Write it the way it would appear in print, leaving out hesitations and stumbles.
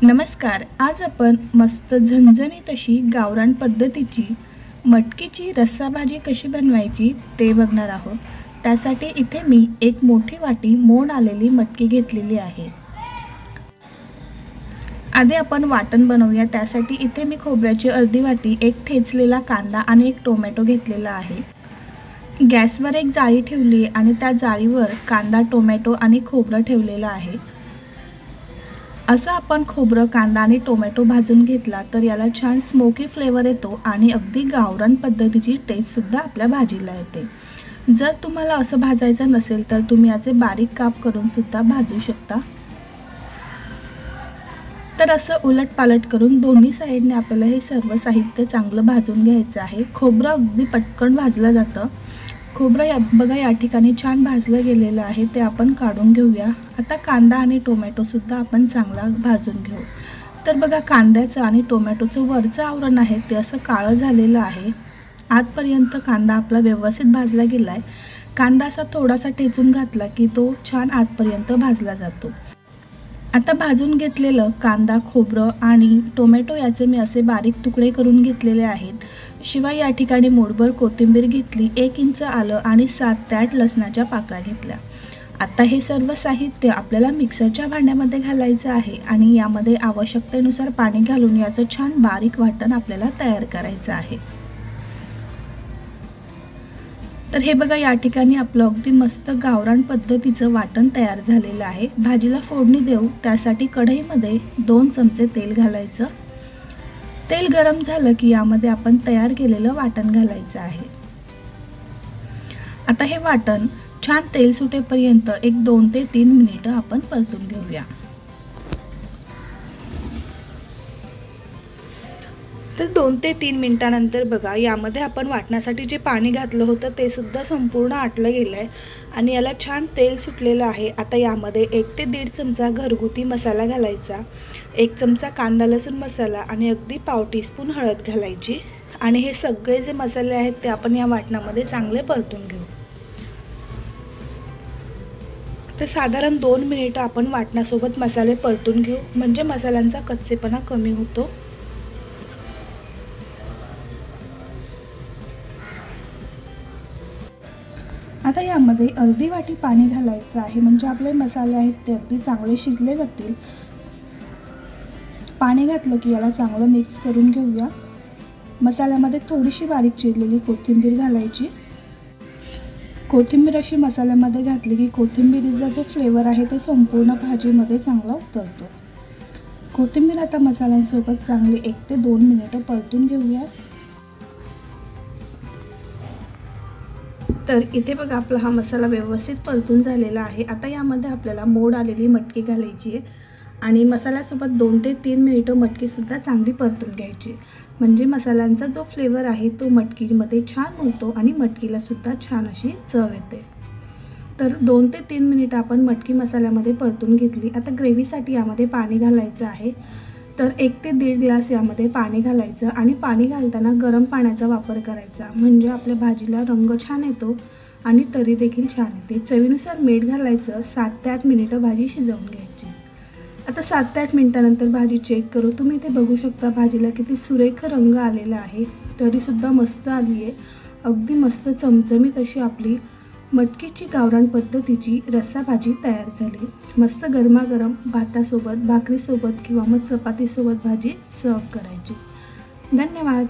नमस्कार. आज आपण मस्त झणझणीत अशी गावरान पद्धतीची मटकीची रस्सा भाजी कशी बनवायची ते बघणार आहोत. त्यासाठी इथे मी एक मोठी वाटी मोड आलेली मटकी घेतलेली आहे. आधी आपण वाटण बनवूया. त्यासाठी इथे मी खोबऱ्याची अर्धी वाटी, एक ठेचलेला कांदा आणि एक टोमॅटो घेतलेला आहे. गॅसवर एक जाळी ठेवली आणि त्या जाळीवर कांदा, टोमॅटो आणि खोबरं ठेवलेलं आहे. असं आपण खोबरं, कांदा आणि टोमॅटो भाजून घेतला तर याला छान स्मोकी फ्लेवर येतो आणि अगदी गावरान पद्धतीची टेस्टसुद्धा आपल्या भाजीला येते. जर तुम्हाला असं भाजायचं नसेल तर तुम्ही याचे बारीक काप करून सुद्धा भाजू शकता. तर असं उलटपालट करून दोन्ही साईडने आपल्याला हे सर्व साहित्य चांगलं भाजून घ्यायचं आहे. खोबरं अगदी पटकन भाजलं जातं. खोबरं बघा या ठिकाणी छान भाजलं गेलेलं आहे, ते आपण काढून घेऊया. आता कांदा आणि टोमॅटोसुद्धा आपण चांगला भाजून घेऊ. तर बघा कांद्याचं आणि टोमॅटोचं वरचं आवरण आहे ते असं काळं झालेलं आहे. आतपर्यंत कांदा आपला व्यवस्थित भाजला गेला आहे. कांदा असा थोडासा ठेचून घातला की तो छान आतपर्यंत भाजला जातो. आता भाजून घेतलेलं कांदा, खोबरं आणि टोमॅटो याचे मी असे बारीक तुकडे करून घेतलेले आहेत. शिवाय या ठिकाणी मूठभर कोथिंबीर घेतली, 1 इंच आलं आणि 7 ते 8 लसणाच्या पाकळ्या घेतल्या. आता हे सर्व साहित्य आपल्याला मिक्सरच्या भांड्यामध्ये घालायचं आहे आणि यामध्ये आवश्यकतेनुसार पाणी घालून याचं छान बारीक वाटण आपल्याला तयार करायचं आहे. तर हे बघा या ठिकाणी आपलं अगदी मस्त गावरान पद्धतीचं वाटण तयार झालेलं आहे. भाजीला फोडणी देऊ त्यासाठी कढईमध्ये 2 चमचे तेल घालायचं. तेल गरम झालं की यामध्ये आपण तयार केलेलं वाटण घालायचं आहे. आता हे वाटण छान तेल सुटेपर्यंत एक 2 ते 3 मिनिटं आपण परतून घेऊया. तर 2 ते 3 मिनिटानंतर बघा यामध्ये आपण वाटण्यासाठी जे पाणी घातलं होतं ते सुद्धा संपूर्ण आटलं गेलं आहे आणि याला छान तेल सुटलेलं आहे. आता यामध्ये 1 ते 1.5 चमचा घरगुती मसाला घालायचा, 1 चमचा कांदा लसूण मसाला आणि अगदी पाव टीस्पून हळद घालायची आणि हे सगळे जे मसाले आहेत ते आपण या वाटणामध्ये चांगले परतून घेऊ. तर साधारण 2 मिनिटं आपण वाटणासोबत मसाले परतून घेऊ, म्हणजे मसाल्यांचा कच्चेपणा कमी होतो. आता यामध्ये अर्धी वाटी पाणी घालायचं आहे, म्हणजे आपले मसाले आहेत ते अगदी चांगले शिजले जातील. पाणी घातलं की याला चांगलं मिक्स करून घेऊया. मसाल्यामध्ये थोडीशी बारीक चिरलेली कोथिंबीर घालायची. कोथिंबीर अशी मसाल्यामध्ये घातली की कोथिंबीरीचा जो फ्लेवर आहे तो संपूर्ण भाजीमध्ये चांगला उतरतो. कोथिंबीर आता मसाल्यांसोबत चांगली 1 ते 2 मिनिटं परतून घेऊया. तर इथे बघा आपला हा मसाला व्यवस्थित परतून झालेला आहे. आता यामध्ये आपल्याला मोड आलेली मटकी घालायची आहे आणि मसाल्यासोबत 2 ते 3 मिनिटं मटकीसुद्धा चांगली परतून घ्यायची, म्हणजे मसाल्यांचा जो फ्लेवर आहे तो मटकीमध्ये छान होतो आणि मटकीलासुद्धा छान अशी चव येते. तर 2 ते 3 मिनिटं आपण मटकी मसाल्यामध्ये परतून घेतली. आता ग्रेव्हीसाठी यामध्ये पाणी घालायचं आहे. तर 1 ते 1.5 ग्लास यामध्ये पाणी घालायचं आणि पाणी घालताना गरम पाण्याचा वापर करायचा, म्हणजे आपल्या भाजीला रंग छान येतो आणि तरी देखील छान येते. चवीनुसार मीठ घालायचं. 7 ते 8 मिनिटं भाजी शिजवून घ्यायची. आता 7 ते 8 मिनिटानंतर भाजी चेक करू. तुम्ही इथे बघू शकता भाजीला किती सुरेख रंग आलेला आहे, तरीसुद्धा मस्त आली आहे. अगदी मस्त चमचमीत अशी आपली मटकीची गावरान पद्धतीची रस्सा भाजी तयार झाली. मस्त गरमागरम भातासोबत, भाकरीसोबत किंवा मग चपातीसोबत भाजी सर्व करायची. धन्यवाद.